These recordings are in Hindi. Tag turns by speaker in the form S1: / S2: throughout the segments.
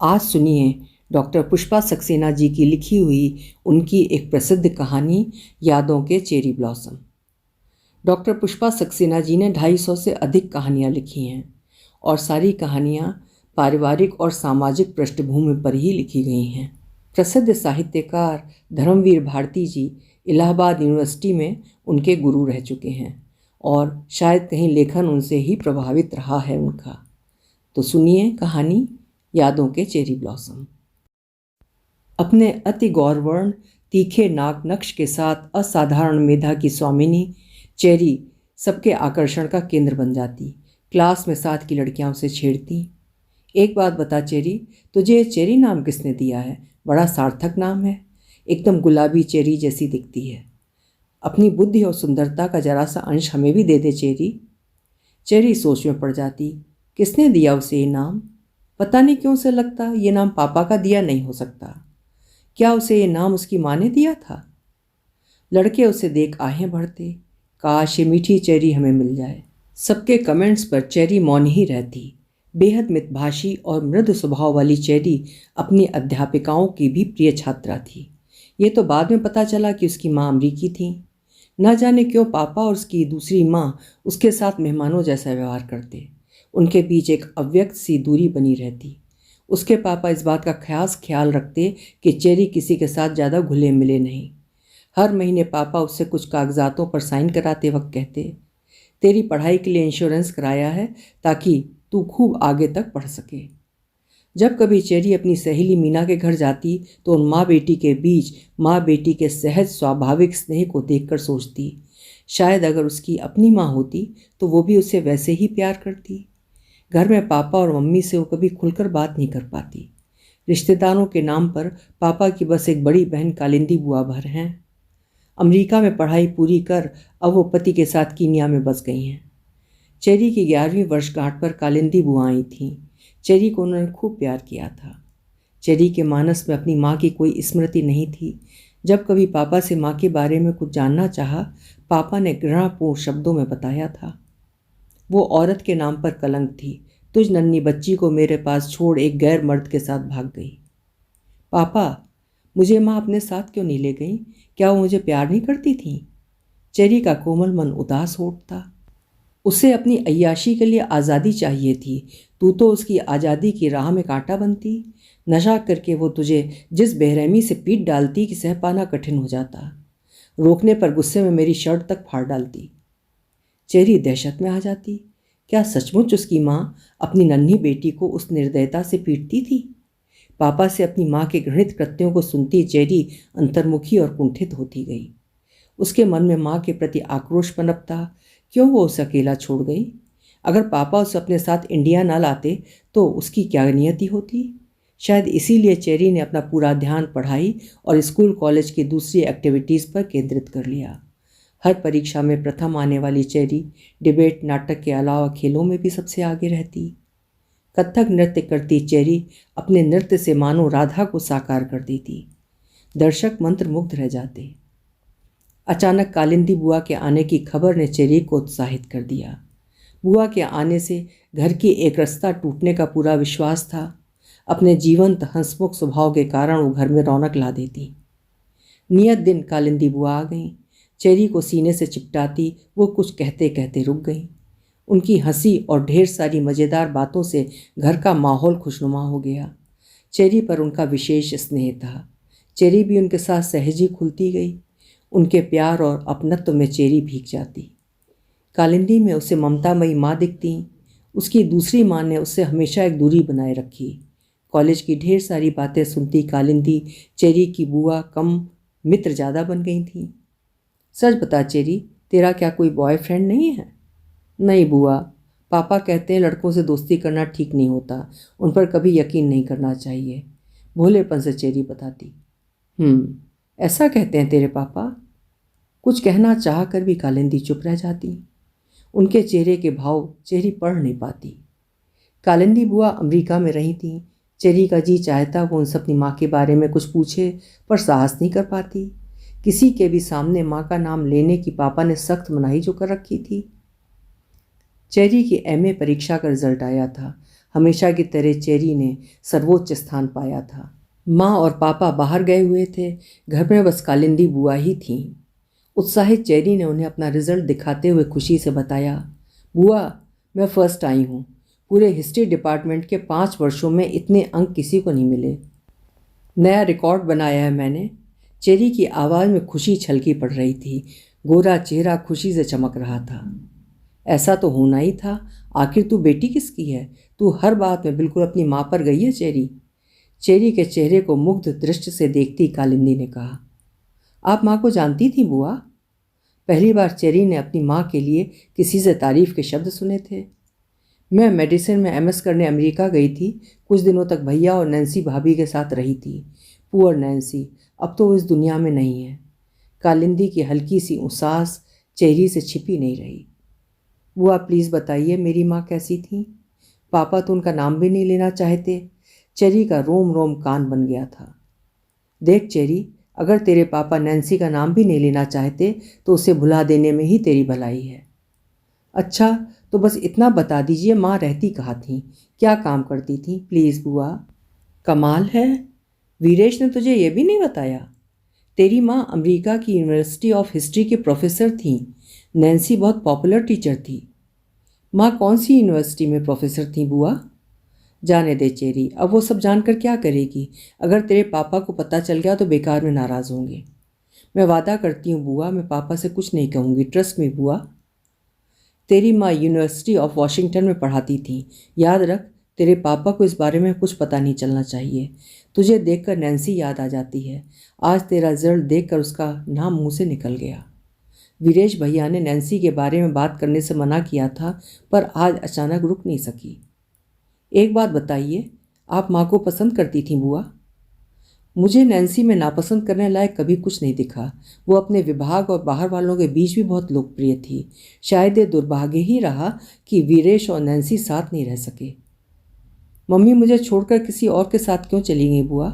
S1: आज सुनिए डॉक्टर पुष्पा सक्सेना जी की लिखी हुई उनकी एक प्रसिद्ध कहानी यादों के cherry blossom. Doctor Pushpa Saxena ji ने 250 से अधिक कहानियाँ लिखी हैं और सारी कहानियाँ पारिवारिक और सामाजिक पृष्ठभूमि पर ही लिखी गई हैं। प्रसिद्ध साहित्यकार धर्मवीर भारती जी इलाहाबाद यूनिवर्सिटी में उनके गुरु रह चुके हैं और शायद कहीं लेखन उनसे ही प्रभावित रहा है उनका। तो सुनिए कहानी यादों के चेरी ब्लॉसम। अपने अति गौरवर्ण तीखे नाक नक्श के साथ असाधारण मेधा की स्वामिनी चेरी सबके आकर्षण का केंद्र बन जाती। क्लास में साथ की लड़कियां उसे छेड़ती। एक बात बता चेरी, तुझे ये चेरी नाम किसने दिया है? बड़ा सार्थक नाम है, एकदम गुलाबी चेरी जैसी दिखती है। अपनी बुद्धि और सुंदरता का जरा सा अंश हमें भी दे दे चेरी। चेरी सोच में पड़ जाती, किसने दिया उसे ये नाम? पता नहीं क्यों से लगता ये नाम पापा का दिया नहीं हो सकता। क्या उसे ये नाम उसकी माँ ने दिया था? लड़के उसे देख आहें भरते, काश ये मीठी चेरी हमें मिल जाए। सबके कमेंट्स पर चेरी मौन ही रहती। बेहद मितभाषी और मृदु स्वभाव वाली चेरी अपनी अध्यापिकाओं की भी प्रिय छात्रा थी। ये तो बाद में पता चला कि उसकी माँ अमरीकी थी। न जाने क्यों पापा और उसकी दूसरी माँ उसके साथ मेहमानों जैसा व्यवहार करते। उनके बीच एक अव्यक्त सी दूरी बनी रहती। उसके पापा इस बात का खास ख्याल रखते कि चेरी किसी के साथ ज़्यादा घुले मिले नहीं। हर महीने पापा उससे कुछ कागजातों पर साइन कराते वक्त कहते, तेरी पढ़ाई के लिए इंश्योरेंस कराया है ताकि तू खूब आगे तक पढ़ सके। जब कभी चेरी अपनी सहेली मीना के घर जाती तो उन माँ बेटी के बीच माँ बेटी के सहज स्वाभाविक स्नेह को देखकर सोचती, शायद अगर उसकी अपनी माँ होती तो वो भी उसे वैसे ही प्यार करती। घर में पापा और मम्मी से वो कभी खुलकर बात नहीं कर पाती। रिश्तेदारों के नाम पर पापा की बस एक बड़ी बहन कालिंदी बुआ भर हैं। अमेरिका में पढ़ाई पूरी कर अब वो पति के साथ कीनिया में बस गई हैं। चेरी की 11वीं वर्षगांठ पर कालिंदी बुआ आई थीं। चेरी को उन्होंने खूब प्यार किया था। चेरी के मानस में अपनी माँ की कोई स्मृति नहीं थी। जब कभी पापा से माँ के बारे में कुछ जानना चाहा, पापा ने घृणापूर्ण शब्दों में बताया था, वो औरत के नाम पर कलंक थी। तुझ नन्ही बच्ची को मेरे पास छोड़ एक गैर मर्द के साथ भाग गई। पापा, मुझे माँ अपने साथ क्यों नहीं ले गई? क्या वो मुझे प्यार नहीं करती थी? चेरी का कोमल मन उदास हो उठता। उसे अपनी अय्याशी के लिए आज़ादी चाहिए थी। तू तो उसकी आज़ादी की राह में कांटा बनती। नशा करके वो तुझे जिस बेरहमी से पीट डालती कि सह पाना कठिन हो जाता। रोकने पर गुस्से में मेरी शर्ट तक फाड़ डालती। चेरी दहशत में आ जाती। क्या सचमुच उसकी माँ अपनी नन्ही बेटी को उस निर्दयता से पीटती थी? पापा से अपनी माँ के घृणित कृत्यों को सुनती चेरी अंतर्मुखी और कुंठित होती गई। उसके मन में माँ के प्रति आक्रोश पनपता। क्यों वो उसे अकेला छोड़ गई? अगर पापा उसे अपने साथ इंडिया ना लाते तो उसकी क्या नियति होती? शायद इसीलिए चेरी ने अपना पूरा ध्यान पढ़ाई और स्कूल कॉलेज की दूसरी एक्टिविटीज़ पर केंद्रित कर लिया। हर परीक्षा में प्रथम आने वाली चेरी डिबेट नाटक के अलावा खेलों में भी सबसे आगे रहती। कथक नृत्य करती चेरी अपने नृत्य से मानो राधा को साकार कर देती। दर्शक मंत्रमुग्ध रह जाते। अचानक कालिंदी बुआ के आने की खबर ने चेरी को उत्साहित कर दिया। बुआ के आने से घर की एकरसता टूटने का पूरा विश्वास था। अपने जीवंत हंसमुख स्वभाव के कारण वो घर में रौनक ला देती। नियत दिन कालिंदी बुआ आ गईं। चेरी को सीने से चिपटाती वो कुछ कहते कहते रुक गई। उनकी हंसी और ढेर सारी मज़ेदार बातों से घर का माहौल खुशनुमा हो गया। चेरी पर उनका विशेष स्नेह था। चेरी भी उनके साथ सहज ही खुलती गई। उनके प्यार और अपनत्व में चेरी भीग जाती। कालिंदी में उसे ममतामयी माँ दिखती। उसकी दूसरी माँ ने उससे हमेशा एक दूरी बनाए रखी। कॉलेज की ढेर सारी बातें सुनती कालिंदी चेरी की बुआ कम मित्र ज़्यादा बन गई थी। सच बता चेरी, तेरा क्या कोई बॉयफ्रेंड नहीं है? नहीं बुआ, पापा कहते हैं लड़कों से दोस्ती करना ठीक नहीं होता, उन पर कभी यकीन नहीं करना चाहिए, भोलेपन से चेरी बताती। ऐसा कहते हैं तेरे पापा? कुछ कहना चाह कर भी कालिंदी चुप रह जाती। उनके चेहरे के भाव चेरी पढ़ नहीं पाती। कालिंदी बुआ अमेरिका में रही थी। चेरी का जी चाहता वो उनसे अपनी माँ के बारे में कुछ पूछे, पर साहस नहीं कर पाती। किसी के भी सामने माँ का नाम लेने की पापा ने सख्त मनाही जो कर रखी थी। चेरी की एमए परीक्षा का रिजल्ट आया था। हमेशा की तरह चेरी ने सर्वोच्च स्थान पाया था। माँ और पापा बाहर गए हुए थे, घर में बस कालिंदी बुआ ही थीं। उत्साहित चेरी ने उन्हें अपना रिजल्ट दिखाते हुए खुशी से बताया, बुआ मैं फर्स्ट आई हूँ। पूरे हिस्ट्री डिपार्टमेंट के 5 वर्षों में इतने अंक किसी को नहीं मिले। नया रिकॉर्ड बनाया है मैंने। चेरी की आवाज़ में खुशी छलकी पड़ रही थी, गोरा चेहरा खुशी से चमक रहा था। ऐसा तो होना ही था, आखिर तू बेटी किसकी है? तू हर बात में बिल्कुल अपनी माँ पर गई है चेरी। चेरी के चेहरे को मुग्ध दृष्टि से देखती कालिंदी ने कहा, आप माँ को जानती थी बुआ? पहली बार चेरी ने अपनी माँ के लिए किसी से तारीफ के शब्द सुने थे। मैं मेडिसिन में एमएस करने अमेरिका गई थी। कुछ दिनों तक भैया और नैन्सी भाभी के साथ रही थी। पुअर नैन्सी, अब तो वो इस दुनिया में नहीं है। कालिंदी की हल्की सी उसास चेहरे से छिपी नहीं रही। बुआ प्लीज़ बताइए मेरी माँ कैसी थी? पापा तो उनका नाम भी नहीं लेना चाहते। चेरी का रोम रोम कान बन गया था। देख चेरी, अगर तेरे पापा नैन्सी का नाम भी नहीं लेना चाहते तो उसे भुला देने में ही तेरी भलाई है। अच्छा, तो बस इतना बता दीजिए माँ रहती कहाँ थी, क्या काम करती थी? प्लीज़ बुआ। कमाल है, वीरेश ने तुझे ये भी नहीं बताया? तेरी माँ अमेरिका की यूनिवर्सिटी ऑफ हिस्ट्री की प्रोफेसर थी। नैन्सी बहुत पॉपुलर टीचर थी। माँ कौन सी यूनिवर्सिटी में प्रोफेसर थी बुआ? जाने दे चेरी, अब वो सब जानकर क्या करेगी? अगर तेरे पापा को पता चल गया तो बेकार में नाराज़ होंगे। मैं वादा करती हूँ बुआ, मैं पापा से कुछ नहीं कहूँगी, ट्रस्ट मी बुआ। तेरी माँ यूनिवर्सिटी ऑफ वॉशिंगटन में पढ़ाती थी, याद रख। तेरे पापा को इस बारे में कुछ पता नहीं चलना चाहिए। तुझे देखकर नैन्सी याद आ जाती है। आज तेरा रिजल्ट देखकर उसका नाम मुंह से निकल गया। वीरेश भैया ने नैन्सी के बारे में बात करने से मना किया था, पर आज अचानक रुक नहीं सकी। एक बात बताइए, आप माँ को पसंद करती थी बुआ? मुझे नैन्सी में नापसंद करने लायक कभी कुछ नहीं दिखा। वो अपने विभाग और बाहर वालों के बीच भी बहुत लोकप्रिय थी। शायद ये दुर्भाग्य ही रहा कि वीरेश और नैन्सी साथ नहीं रह सके। मम्मी मुझे छोड़कर किसी और के साथ क्यों चली गई बुआ?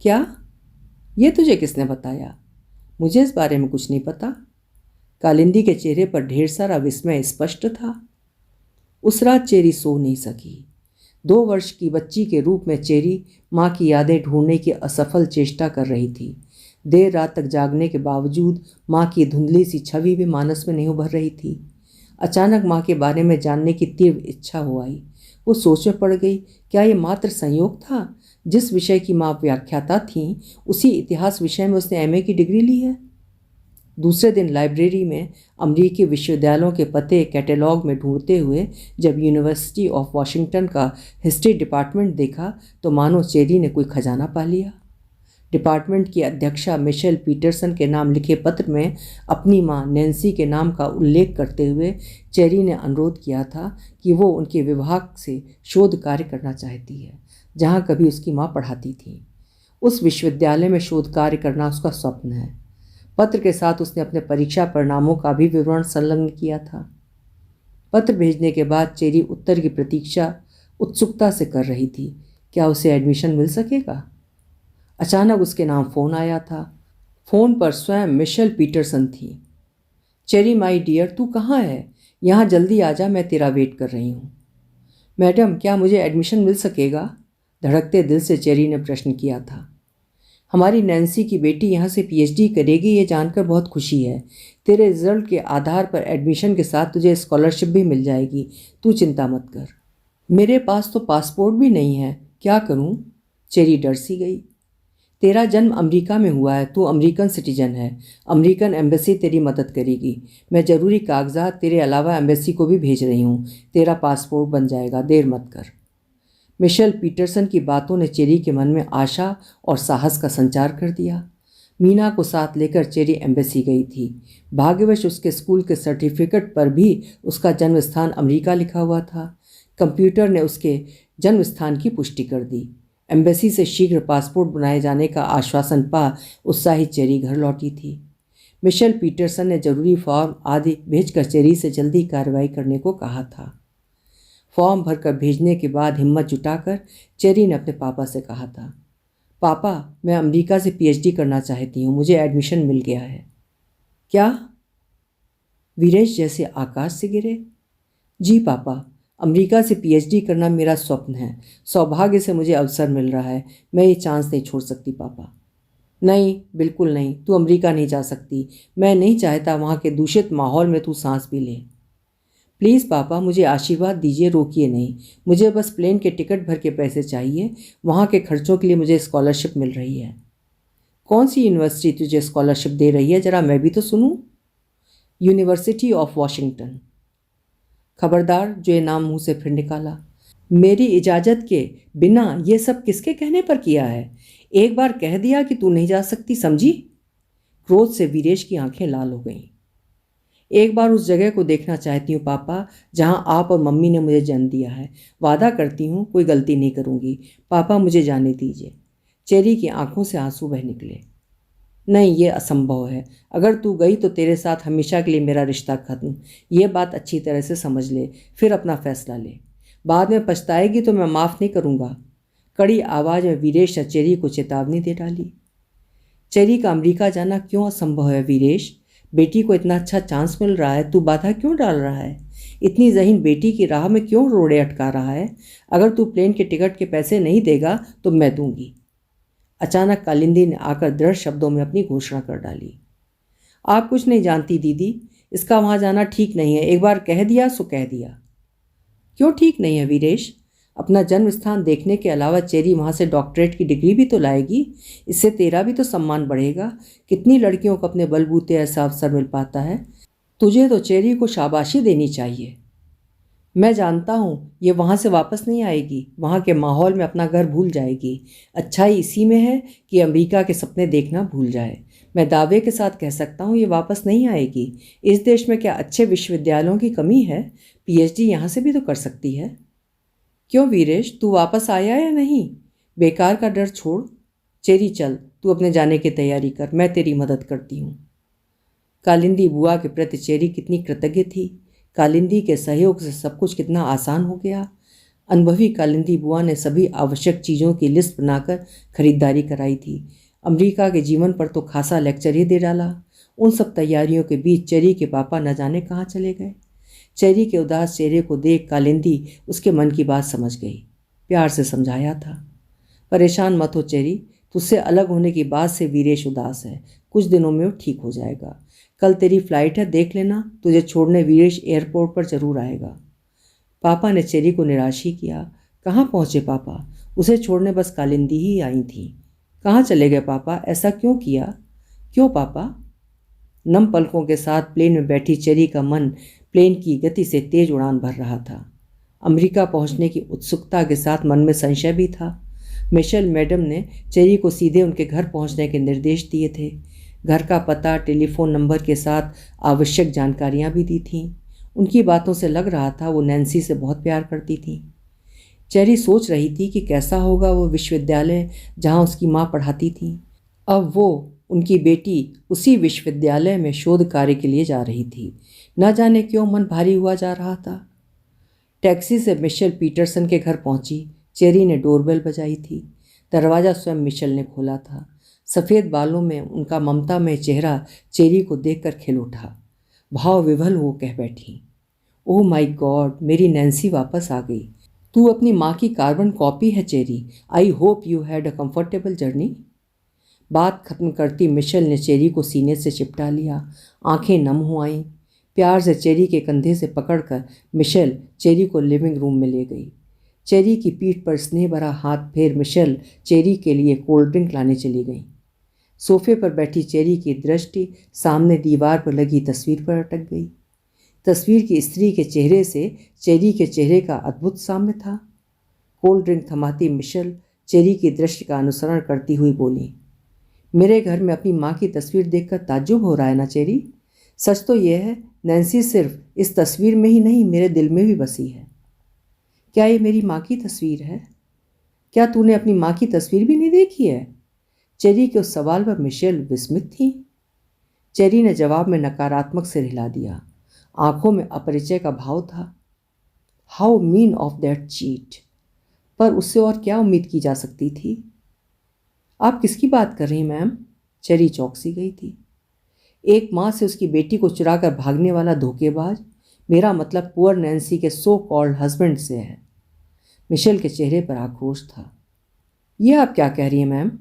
S1: क्या? ये तुझे किसने बताया? मुझे इस बारे में कुछ नहीं पता। कालिंदी के चेहरे पर ढेर सारा विस्मय स्पष्ट था। उस रात चेरी सो नहीं सकी। 2 वर्ष की बच्ची के रूप में चेरी माँ की यादें ढूंढने की असफल चेष्टा कर रही थी। देर रात तक जागने के बावजूद माँ की धुंधली सी छवि भी मानस में नहीं उभर रही थी। अचानक माँ के बारे में जानने की तीव्र इच्छा हो आई। वो सोच में पड़ गई, क्या ये मात्र संयोग था? जिस विषय की माँ व्याख्याता थीं, उसी इतिहास विषय में उसने एमए की डिग्री ली है। दूसरे दिन लाइब्रेरी में अमेरिकी विश्वविद्यालयों के पते कैटलॉग में ढूंढते हुए जब यूनिवर्सिटी ऑफ वॉशिंगटन का हिस्ट्री डिपार्टमेंट देखा तो मानो चेरी ने कोई खजाना पा लिया। डिपार्टमेंट की अध्यक्षा मिशेल पीटरसन के नाम लिखे पत्र में अपनी मां नैन्सी के नाम का उल्लेख करते हुए चेरी ने अनुरोध किया था कि वो उनके विभाग से शोध कार्य करना चाहती है, जहां कभी उसकी मां पढ़ाती थी। उस विश्वविद्यालय में शोध कार्य करना उसका स्वप्न है। पत्र के साथ उसने अपने परीक्षा परिणामों का भी विवरण संलग्न किया था। पत्र भेजने के बाद चेरी उत्तर की प्रतीक्षा उत्सुकता से कर रही थी। क्या उसे एडमिशन मिल सकेगा? अचानक उसके नाम फ़ोन आया था। फ़ोन पर स्वयं मिशेल पीटरसन थी। चेरी माई डियर, तू कहाँ है? यहाँ जल्दी आ जा, मैं तेरा वेट कर रही हूँ। मैडम, क्या मुझे एडमिशन मिल सकेगा? धड़कते दिल से चेरी ने प्रश्न किया था। हमारी नैन्सी की बेटी यहाँ से पीएचडी करेगी, ये जानकर बहुत खुशी है। तेरे रिजल्ट के आधार पर एडमिशन के साथ तुझे स्कॉलरशिप भी मिल जाएगी। तू चिंता मत कर। मेरे पास तो पासपोर्ट भी नहीं है, क्या करूँ? चेरी डर सी गई। तेरा जन्म अमेरिका में हुआ है, तू अमेरिकन सिटीजन है। अमेरिकन एम्बेसी तेरी मदद करेगी। मैं ज़रूरी कागजात तेरे अलावा एम्बेसी को भी भेज रही हूँ। तेरा पासपोर्ट बन जाएगा, देर मत कर। मिशेल पीटरसन की बातों ने चेरी के मन में आशा और साहस का संचार कर दिया। मीना को साथ लेकर चेरी एम्बेसी गई थी। भाग्यवश उसके स्कूल के सर्टिफिकेट पर भी उसका जन्म स्थान अमेरिका लिखा हुआ था। कंप्यूटर ने उसके जन्म स्थान की पुष्टि कर दी। एम्बेसी से शीघ्र पासपोर्ट बनाए जाने का आश्वासन पा उत्साहित चेरी घर लौटी थी। मिशेल पीटरसन ने जरूरी फॉर्म आदि भेजकर चेरी से जल्दी कार्रवाई करने को कहा था। फॉर्म भरकर भेजने के बाद हिम्मत जुटाकर चेरी ने अपने पापा से कहा था, पापा मैं अमेरिका से पीएचडी करना चाहती हूँ, मुझे एडमिशन मिल गया है। क्या? वीरेश जैसे आकाश से गिरे। जी पापा, अमेरिका से पीएचडी करना मेरा स्वप्न है। सौभाग्य से मुझे अवसर मिल रहा है। मैं ये चांस नहीं छोड़ सकती पापा। नहीं, बिल्कुल नहीं, तू अमेरिका नहीं जा सकती। मैं नहीं चाहता वहाँ के दूषित माहौल में तू सांस भी ले। प्लीज़ पापा, मुझे आशीर्वाद दीजिए, रोकिए नहीं। मुझे बस प्लेन के टिकट भर के पैसे चाहिए। वहाँ के खर्चों के लिए मुझे स्कॉलरशिप मिल रही है। कौन सी यूनिवर्सिटी तुझे स्कॉलरशिप दे रही है, ज़रा मैं भी तो सुनूं। University of Washington. खबरदार, जो ये नाम मुंह से फिर निकाला। मेरी इजाज़त के बिना ये सब किसके कहने पर किया है? एक बार कह दिया कि तू नहीं जा सकती, समझी? क्रोध से वीरेश की आंखें लाल हो गईं। एक बार उस जगह को देखना चाहती हूँ पापा, जहाँ आप और मम्मी ने मुझे जन्म दिया है। वादा करती हूँ कोई गलती नहीं करूँगी। पापा, मुझे जाने दीजिए। चेरी की आंखों से आंसू बह निकले। नहीं, ये असंभव है। अगर तू गई तो तेरे साथ हमेशा के लिए मेरा रिश्ता खत्म। ये बात अच्छी तरह से समझ ले, फिर अपना फैसला ले। बाद में पछताएगी तो मैं माफ़ नहीं करूँगा। कड़ी आवाज़ में वीरेश ने चेरी को चेतावनी दे डाली। चेरी का अमेरिका जाना क्यों असंभव है वीरेश? बेटी को इतना अच्छा चांस मिल रहा है, तू बाधा क्यों डाल रहा है? इतनी ज़हीन बेटी की राह में क्यों रोड़े अटका रहा है? अगर तू प्लेन के टिकट के पैसे नहीं देगा तो मैं दूंगी। अचानक कालिंदी ने आकर दृढ़ शब्दों में अपनी घोषणा कर डाली। आप कुछ नहीं जानती दीदी, इसका वहाँ जाना ठीक नहीं है। एक बार कह दिया सो कह दिया। क्यों ठीक नहीं है वीरेश? अपना जन्म स्थान देखने के अलावा चेरी वहाँ से डॉक्टरेट की डिग्री भी तो लाएगी। इससे तेरा भी तो सम्मान बढ़ेगा। कितनी लड़कियों को अपने बलबूते ऐसा अवसर मिल पाता है। तुझे तो चेरी को शाबाशी देनी चाहिए। मैं जानता हूँ ये वहाँ से वापस नहीं आएगी। वहाँ के माहौल में अपना घर भूल जाएगी। अच्छाई इसी में है कि अमेरिका के सपने देखना भूल जाए। मैं दावे के साथ कह सकता हूँ ये वापस नहीं आएगी। इस देश में क्या अच्छे विश्वविद्यालयों की कमी है? पीएचडी यहाँ से भी तो कर सकती है। क्यों वीरेश, तू वापस आया या नहीं? बेकार का डर छोड़। चेरी चल, तू अपने जाने की तैयारी कर, मैं तेरी मदद करती हूँ। कालिंदी बुआ के प्रति चेरी कितनी कृतज्ञ थी। कालिंदी के सहयोग से सब कुछ कितना आसान हो गया। अनुभवी कालिंदी बुआ ने सभी आवश्यक चीज़ों की लिस्ट बनाकर खरीदारी कराई थी। अमेरिका के जीवन पर तो खासा लेक्चर ही दे डाला। उन सब तैयारियों के बीच चेरी के पापा न जाने कहाँ चले गए। चेरी के उदास चेहरे को देख कालिंदी उसके मन की बात समझ गई। प्यार से समझाया था, परेशान मत हो चेरी, तुझसे अलग होने की बात से वीरेश उदास है। कुछ दिनों में वो ठीक हो जाएगा। कल तेरी फ्लाइट है, देख लेना। तुझे छोड़ने वीरेश एयरपोर्ट पर जरूर आएगा। पापा ने चेरी को निराश ही किया। कहाँ पहुँचे पापा? उसे छोड़ने बस कालिंदी ही आई थी। कहाँ चले गए पापा? ऐसा क्यों किया? क्यों पापा? नम पलकों के साथ प्लेन में बैठी चेरी का मन प्लेन की गति से तेज उड़ान भर रहा था। अमेरिका पहुंचने की उत्सुकता के साथ मन में संशय भी था। मिशेल मैडम ने चेरी को सीधे उनके घर पहुंचने के निर्देश दिए थे। घर का पता, टेलीफोन नंबर के साथ आवश्यक जानकारियां भी दी थीं। उनकी बातों से लग रहा था वो नैन्सी से बहुत प्यार करती थी। चेरी सोच रही थी कि कैसा होगा वो विश्वविद्यालय जहाँ उसकी माँ पढ़ाती थी। अब वो, उनकी बेटी, उसी विश्वविद्यालय में शोध कार्य के लिए जा रही थी। न जाने क्यों मन भारी हुआ जा रहा था। टैक्सी से मिशेल पीटरसन के घर पहुंची। चेरी ने डोरबेल बजाई थी। दरवाज़ा स्वयं मिशेल ने खोला था। सफ़ेद बालों में उनका ममता में चेहरा चेरी को देखकर खिल उठा। भाव विभल हो कह बैठी, ओह माय गॉड, मेरी नैन्सी वापस आ गई। तू अपनी माँ की कार्बन कॉपी है cherry. I hope you had a comfortable journey. बात खत्म करती मिशेल ने चेरी को सीने से चिपटा लिया। आंखें नम हो आईं। प्यार से चेरी के कंधे से पकड़कर मिशेल चेरी को लिविंग रूम में ले गई। चेरी की पीठ पर स्नेह भरा हाथ फेर मिशेल चेरी के लिए कोल्ड ड्रिंक लाने चली गई। सोफे पर बैठी चेरी की दृष्टि सामने दीवार पर लगी तस्वीर पर अटक गई। तस्वीर की स्त्री के चेहरे से चेरी के चेहरे का अद्भुत साम्य था। कोल्ड ड्रिंक थमाती मिशेल चेरी की दृष्टि का अनुसरण करती हुई बोली, मेरे घर में अपनी माँ की तस्वीर देखकर ताज्जुब हो रहा है ना चेरी? सच तो यह है, नैन्सी सिर्फ इस तस्वीर में ही नहीं, मेरे दिल में भी बसी है। क्या ये मेरी माँ की तस्वीर है? क्या तूने अपनी माँ की तस्वीर भी नहीं देखी है? चेरी के उस सवाल पर मिशेल विस्मित थी। चेरी ने जवाब में नकारात्मक सिर हिला दिया। आंखों में अपरिचय का भाव था। How mean of that cheat. पर उससे और क्या उम्मीद की जा सकती थी? आप किसकी बात कर रही मैम? चेरी चौंक सी गई थी। एक माँ से उसकी बेटी को चुराकर भागने वाला धोखेबाज, मेरा मतलब पुअर नैन्सी के सो कॉल्ड हस्बैंड से है। मिशेल के चेहरे पर आक्रोश था। ये आप क्या कह रही हैं मैम?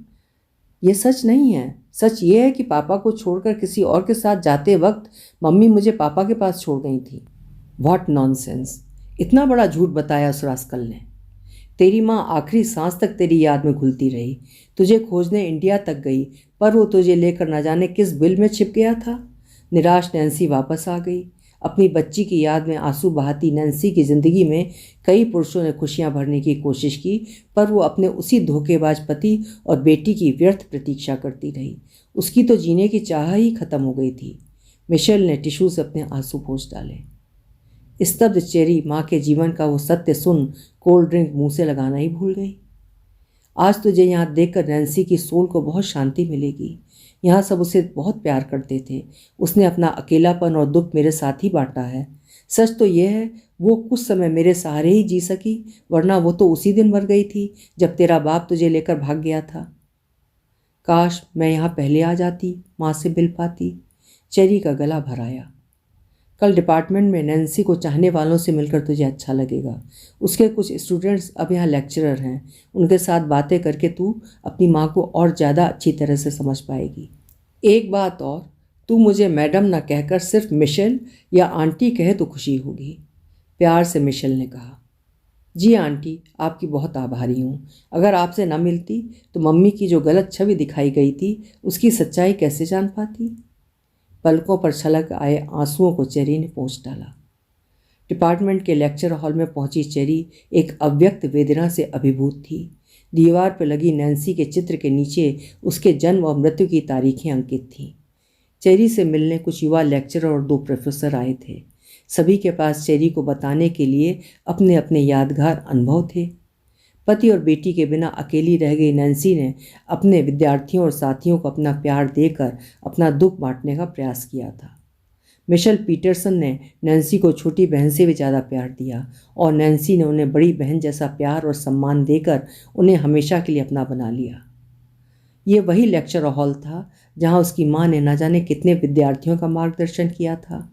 S1: ये सच नहीं है। सच ये है कि पापा को छोड़कर किसी और के साथ जाते वक्त मम्मी मुझे पापा के पास छोड़ गई थी। What nonsense! इतना बड़ा झूठ बताया उस रास्कल ने। तेरी माँ आखिरी सांस तक तेरी याद में घुलती रही, तुझे खोजने इंडिया तक गई, पर वो तुझे लेकर न जाने किस बिल में छिप गया था। निराश नैन्सी वापस आ गई। अपनी बच्ची की याद में आंसू बहाती नैन्सी की ज़िंदगी में कई पुरुषों ने खुशियां भरने की कोशिश की, पर वो अपने उसी धोखेबाज पति और बेटी की व्यर्थ प्रतीक्षा करती रही। उसकी तो जीने की चाह ही खत्म हो गई थी। मिशेल ने टिश्यू से अपने आंसू पोंछ डाले। स्तब्ध चेरी माँ के जीवन का वो सत्य सुन कोल्ड ड्रिंक मुंह से लगाना ही भूल गई। आज तुझे यहाँ देखकर नैन्सी की सोल को बहुत शांति मिलेगी। यहाँ सब उसे बहुत प्यार करते थे। उसने अपना अकेलापन और दुख मेरे साथ ही बांटा है। सच तो यह है वो कुछ समय मेरे सहारे ही जी सकी, वरना वो तो उसी दिन मर गई थी जब तेरा बाप तुझे लेकर भाग गया था। काश मैं यहाँ पहले आ जाती, माँ से मिल पाती। चेरी का गला भर आया। कल डिपार्टमेंट में नैन्सी को चाहने वालों से मिलकर तुझे अच्छा लगेगा। उसके कुछ स्टूडेंट्स अब यहाँ लेक्चरर हैं। उनके साथ बातें करके तू अपनी माँ को और ज़्यादा अच्छी तरह से समझ पाएगी। एक बात और, तू मुझे मैडम ना कहकर सिर्फ मिशेल या आंटी कहे तो खुशी होगी, प्यार से मिशेल ने कहा। जी आंटी, आपकी बहुत आभारी हूँ। अगर आपसे न मिलती तो मम्मी की जो गलत छवि दिखाई गई थी उसकी सच्चाई कैसे जान पाती। पलकों पर छलक आए आंसुओं को चेरी ने पोंछ डाला। डिपार्टमेंट के लेक्चर हॉल में पहुंची चेरी एक अव्यक्त वेदना से अभिभूत थी। दीवार पर लगी नैन्सी के चित्र के नीचे उसके जन्म और मृत्यु की तारीखें अंकित थीं। चेरी से मिलने कुछ युवा लेक्चरर और 2 प्रोफेसर आए थे। सभी के पास चेरी को बताने के लिए अपने अपने यादगार अनुभव थे। पति और बेटी के बिना अकेली रह गई नैन्सी ने अपने विद्यार्थियों और साथियों को अपना प्यार देकर अपना दुख बांटने का प्रयास किया था। मिशेल पीटरसन ने नैन्सी को छोटी बहन से भी ज़्यादा प्यार दिया और नैन्सी ने उन्हें बड़ी बहन जैसा प्यार और सम्मान देकर उन्हें हमेशा के लिए अपना बना लिया। ये वही लेक्चर हॉल था जहाँ उसकी माँ ने न जाने कितने विद्यार्थियों का मार्गदर्शन किया था।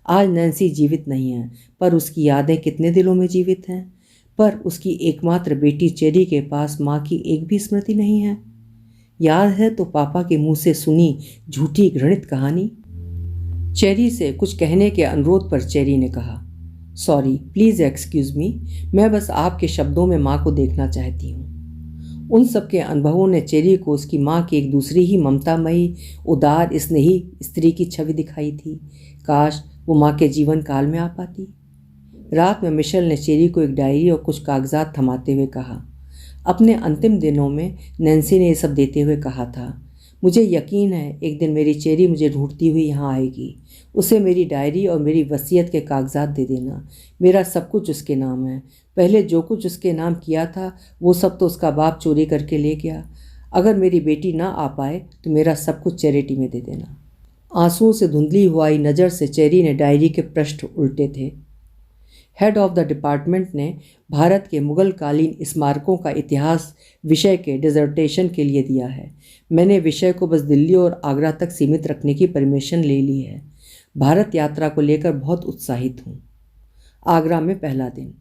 S1: आज नैन्सी जीवित नहीं है, पर उसकी यादें कितने दिलों में जीवित हैं। पर उसकी एकमात्र बेटी चेरी के पास माँ की एक भी स्मृति नहीं है। याद है तो पापा के मुंह से सुनी झूठी घृणित कहानी। चेरी से कुछ कहने के अनुरोध पर चेरी ने कहा, सॉरी, प्लीज़ एक्सक्यूज़ मी, मैं बस आपके शब्दों में माँ को देखना चाहती हूँ। उन सबके अनुभवों ने चेरी को उसकी माँ की एक दूसरी ही ममतामयी, उदार, स्नेही स्त्री की छवि दिखाई थी। काश वो माँ के जीवन काल में आ पाती। रात में मिशेल ने चेरी को एक डायरी और कुछ कागजात थमाते हुए कहा, अपने अंतिम दिनों में नैन्सी ने ये सब देते हुए कहा था, मुझे यकीन है एक दिन मेरी चेरी मुझे ढूंढती हुई यहाँ आएगी। उसे मेरी डायरी और मेरी वसीयत के कागजात दे देना। मेरा सब कुछ उसके नाम है। पहले जो कुछ उसके नाम किया था वो सब तो उसका बाप चोरी करके ले गया। अगर मेरी बेटी ना आ पाए तो मेरा सब कुछ चैरिटी में दे देना। आंसुओं से धुंधली हुई नज़र से चेरी ने डायरी के पृष्ठ उल्टे थे। हेड ऑफ द डिपार्टमेंट ने भारत के मुगल कालीन स्मारकों का इतिहास विषय के डिसर्टेशन के लिए दिया है। मैंने विषय को बस दिल्ली और आगरा तक सीमित रखने की परमिशन ले ली है। भारत यात्रा को लेकर बहुत उत्साहित हूँ। आगरा में पहला दिन।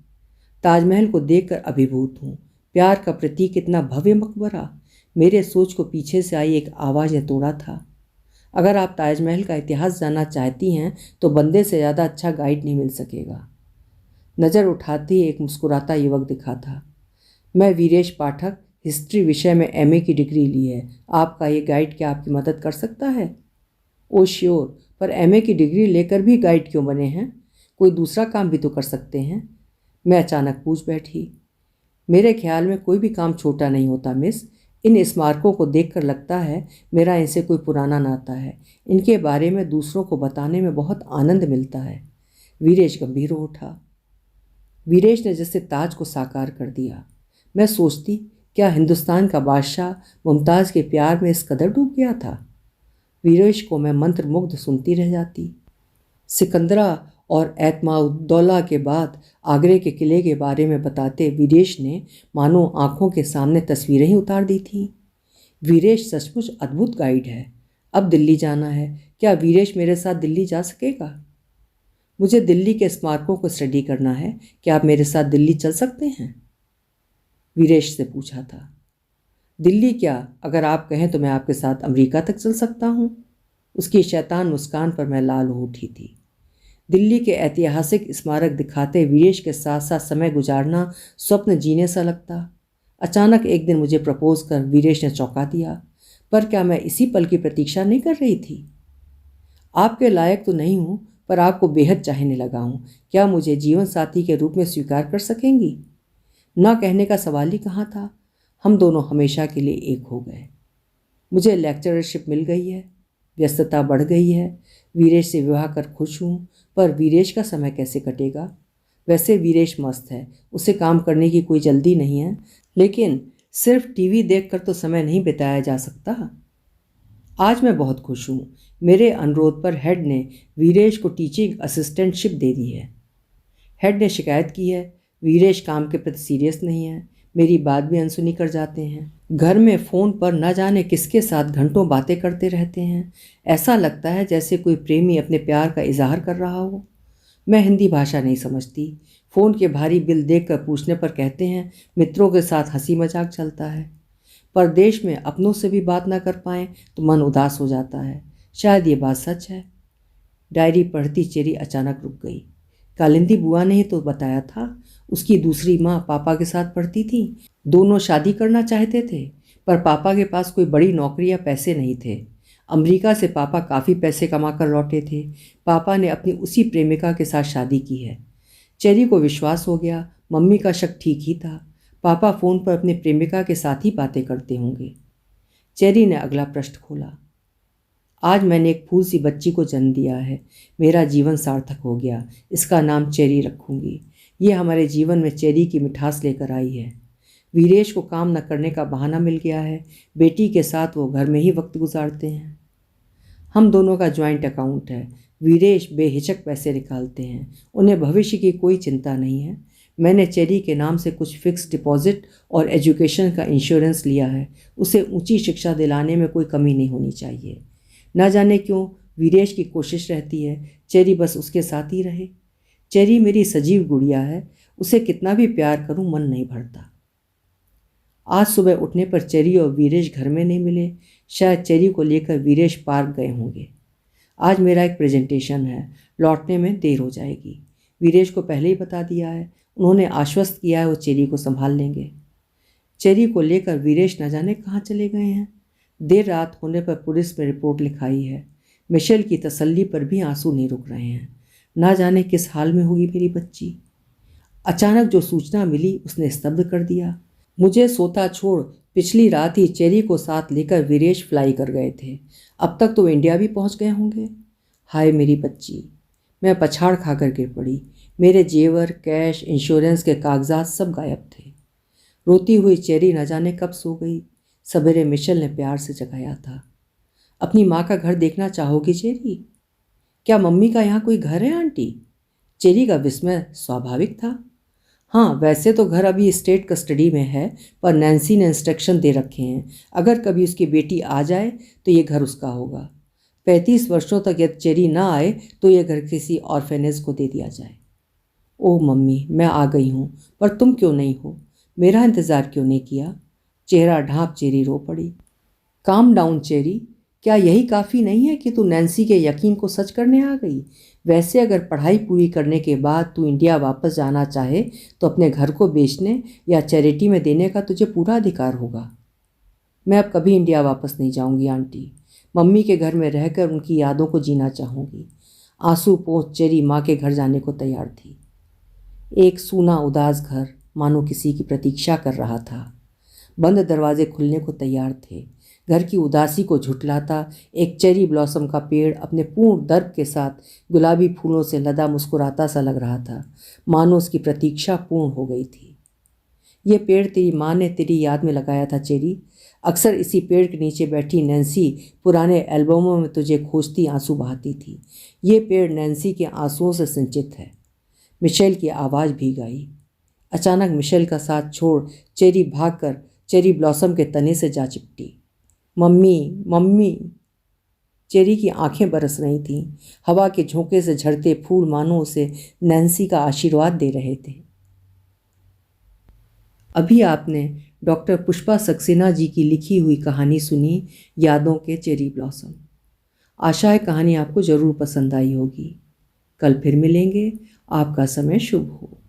S1: ताजमहल को देखकर अभिभूत हूँ। प्यार का प्रतीक इतना भव्य मकबरा। मेरे सोच को पीछे से आई एक आवाज़ ने तोड़ा था। अगर आप ताजमहल का इतिहास जानना चाहती हैं तो बंदे से ज़्यादा अच्छा गाइड नहीं मिल सकेगा। नज़र उठाते ही एक मुस्कुराता युवक दिखा था। मैं वीरेश पाठक, हिस्ट्री विषय में एमए की डिग्री ली है। आपका ये गाइड क्या आपकी मदद कर सकता है? ओ श्योर, पर एमए की डिग्री लेकर भी गाइड क्यों बने हैं? कोई दूसरा काम भी तो कर सकते हैं। मैं अचानक पूछ बैठी। मेरे ख्याल में कोई भी काम छोटा नहीं होता मिस। इन स्मारकों को देखकर लगता है मेरा इनसे कोई पुराना नाता है। इनके बारे में दूसरों को बताने में बहुत आनंद मिलता है। वीरेश गंभीर हो उठा। वीरेश ने जैसे ताज को साकार कर दिया। मैं सोचती, क्या हिंदुस्तान का बादशाह मुमताज़ के प्यार में इस कदर डूब गया था? वीरेश को मैं मंत्रमुग्ध सुनती रह जाती। सिकंदरा और एतमाउद्दौला के बाद आगरे के किले के बारे में बताते वीरेश ने मानो आंखों के सामने तस्वीरें ही उतार दी थीं। वीरेश सचमुच अद्भुत गाइड है। अब दिल्ली जाना है। क्या वीरेश मेरे साथ दिल्ली जा सकेगा? मुझे दिल्ली के स्मारकों को स्टडी करना है। क्या आप मेरे साथ दिल्ली चल सकते हैं? वीरेश से पूछा था। दिल्ली क्या, अगर आप कहें तो मैं आपके साथ अमेरिका तक चल सकता हूँ। उसकी शैतान मुस्कान पर मैं लाल हो उठी थी। दिल्ली के ऐतिहासिक स्मारक दिखाते वीरेश के साथ साथ समय गुजारना स्वप्न जीने सा लगता। अचानक एक दिन मुझे प्रपोज कर वीरेश ने चौंका दिया। पर क्या मैं इसी पल की प्रतीक्षा नहीं कर रही थी? आपके लायक तो नहीं हूँ, पर आपको बेहद चाहने लगा हूँ। क्या मुझे जीवन साथी के रूप में स्वीकार कर सकेंगी? ना कहने का सवाल ही कहाँ था। हम दोनों हमेशा के लिए एक हो गए। मुझे लेक्चरशिप मिल गई है, व्यस्तता बढ़ गई है, वीरेश से विवाह कर खुश हूँ। पर वीरेश का समय कैसे कटेगा? वैसे वीरेश मस्त है, उसे काम करने की कोई जल्दी नहीं है, लेकिन सिर्फ टीवी देखकर तो समय नहीं बिताया जा सकता। आज मैं बहुत खुश हूँ। मेरे अनुरोध पर हेड ने वीरेश को टीचिंग असिस्टेंटशिप दे दी है। हेड ने शिकायत की है, वीरेश काम के प्रति सीरियस नहीं है, मेरी बात भी अनसुनी कर जाते हैं। घर में फ़ोन पर न जाने किसके साथ घंटों बातें करते रहते हैं। ऐसा लगता है जैसे कोई प्रेमी अपने प्यार का इजहार कर रहा हो। मैं हिंदी भाषा नहीं समझती। फ़ोन के भारी बिल देखकर पूछने पर कहते हैं मित्रों के साथ हंसी मजाक चलता है। परदेश में अपनों से भी बात ना कर पाएं तो मन उदास हो जाता है। शायद ये बात सच है। डायरी पढ़ती चेरी अचानक रुक गई। कालिंदी बुआ ने ही तो बताया था, उसकी दूसरी माँ पापा के साथ पढ़ती थी। दोनों शादी करना चाहते थे, पर पापा के पास कोई बड़ी नौकरी या पैसे नहीं थे। अमेरिका से पापा काफ़ी पैसे कमाकर लौटे थे। पापा ने अपनी उसी प्रेमिका के साथ शादी की है। चेरी को विश्वास हो गया, मम्मी का शक ठीक ही था। पापा फ़ोन पर अपने प्रेमिका के साथ ही बातें करते होंगे। चेरी ने अगला पृष्ठ खोला। आज मैंने एक फूल सी बच्ची को जन्म दिया है। मेरा जीवन सार्थक हो गया। इसका नाम चेरी रखूंगी। ये हमारे जीवन में चेरी की मिठास लेकर आई है। वीरेश को काम न करने का बहाना मिल गया है। बेटी के साथ वो घर में ही वक्त गुजारते हैं। हम दोनों का ज्वाइंट अकाउंट है। वीरेश बेहिचक पैसे निकालते हैं। उन्हें भविष्य की कोई चिंता नहीं है। मैंने चेरी के नाम से कुछ फिक्स डिपॉजिट और एजुकेशन का इंश्योरेंस लिया है। उसे ऊंची शिक्षा दिलाने में कोई कमी नहीं होनी चाहिए। ना जाने क्यों वीरेश की कोशिश रहती है चेरी बस उसके साथ ही रहे। चेरी मेरी सजीव गुड़िया है। उसे कितना भी प्यार करूं मन नहीं भरता। आज सुबह उठने पर चेरी और वीरेश घर में नहीं मिले। शायद चेरी को लेकर वीरेश पार्क गए होंगे। आज मेरा एक प्रेजेंटेशन है, लौटने में देर हो जाएगी। वीरेश को पहले ही बता दिया है। उन्होंने आश्वस्त किया है वो चेरी को संभाल लेंगे। चेरी को लेकर वीरेश न जाने कहाँ चले गए हैं। देर रात होने पर पुलिस में रिपोर्ट लिखाई है। मिशेल की तसल्ली पर भी आंसू नहीं रुक रहे हैं। ना जाने किस हाल में होगी मेरी बच्ची। अचानक जो सूचना मिली उसने स्तब्ध कर दिया। मुझे सोता छोड़ पिछली रात ही चेरी को साथ लेकर वीरेश फ्लाई कर गए थे। अब तक तो इंडिया भी पहुंच गए होंगे। हाय मेरी बच्ची। मैं पछाड़ खाकर गिर पड़ी। मेरे जेवर, कैश, इंश्योरेंस के कागजात सब गायब थे। रोती हुई चेरी न जाने कब सो गई। सवेरे मिशेल ने प्यार से जगाया था। अपनी माँ का घर देखना चाहोगी चेरी? क्या मम्मी का यहाँ कोई घर है आंटी? चेरी का विस्मय स्वाभाविक था। हाँ, वैसे तो घर अभी स्टेट कस्टडी में है, पर नैन्सी ने इंस्ट्रक्शन दे रखे हैं अगर कभी उसकी बेटी आ जाए तो ये घर उसका होगा। 35 वर्षों तक यदि चेरी ना आए तो ये घर किसी ऑर्फेनेज को दे दिया जाए। ओह मम्मी, मैं आ गई हूँ, पर तुम क्यों नहीं हो? मेरा इंतज़ार क्यों नहीं किया? चेहरा ढांप चेरी रो पड़ी। Calm down cherry. क्या यही काफ़ी नहीं है कि तू नैन्सी के यकीन को सच करने आ गई? वैसे अगर पढ़ाई पूरी करने के बाद तू इंडिया वापस जाना चाहे तो अपने घर को बेचने या चैरिटी में देने का तुझे पूरा अधिकार होगा। मैं अब कभी इंडिया वापस नहीं जाऊंगी आंटी। मम्मी के घर में रहकर उनकी यादों को जीना चाहूँगी। आंसू पोंछ चेरी माँ के घर जाने को तैयार थी। एक सूना उदास घर मानो किसी की प्रतीक्षा कर रहा था। बंद दरवाजे खुलने को तैयार थे। घर की उदासी को झुठलाता एक चेरी ब्लॉसम का पेड़ अपने पूर्ण दर्प के साथ गुलाबी फूलों से लदा मुस्कुराता सा लग रहा था, मानो उसकी प्रतीक्षा पूर्ण हो गई थी। ये पेड़ तेरी माँ ने तेरी याद में लगाया था चेरी। अक्सर इसी पेड़ के नीचे बैठी नैन्सी पुराने एल्बमों में तुझे खोजती आंसू बहाती थी। ये पेड़ नैन्सी के आंसुओं से सिंचित है। मिशेल की आवाज़ भीग आई। अचानक मिशेल का साथ छोड़ चेरी भागकर चेरी ब्लॉसम के तने से जा चिपटी। Mummy, mummy. चेरी की आंखें बरस रही थीं। हवा के झोंके से झड़ते फूल मानो उसे नैन्सी का आशीर्वाद दे रहे थे। अभी आपने डॉक्टर पुष्पा सक्सेना जी की लिखी हुई कहानी सुनी, यादों के चेरी ब्लॉसम। आशा है कहानी आपको ज़रूर पसंद आई होगी। कल फिर मिलेंगे। आपका समय शुभ हो।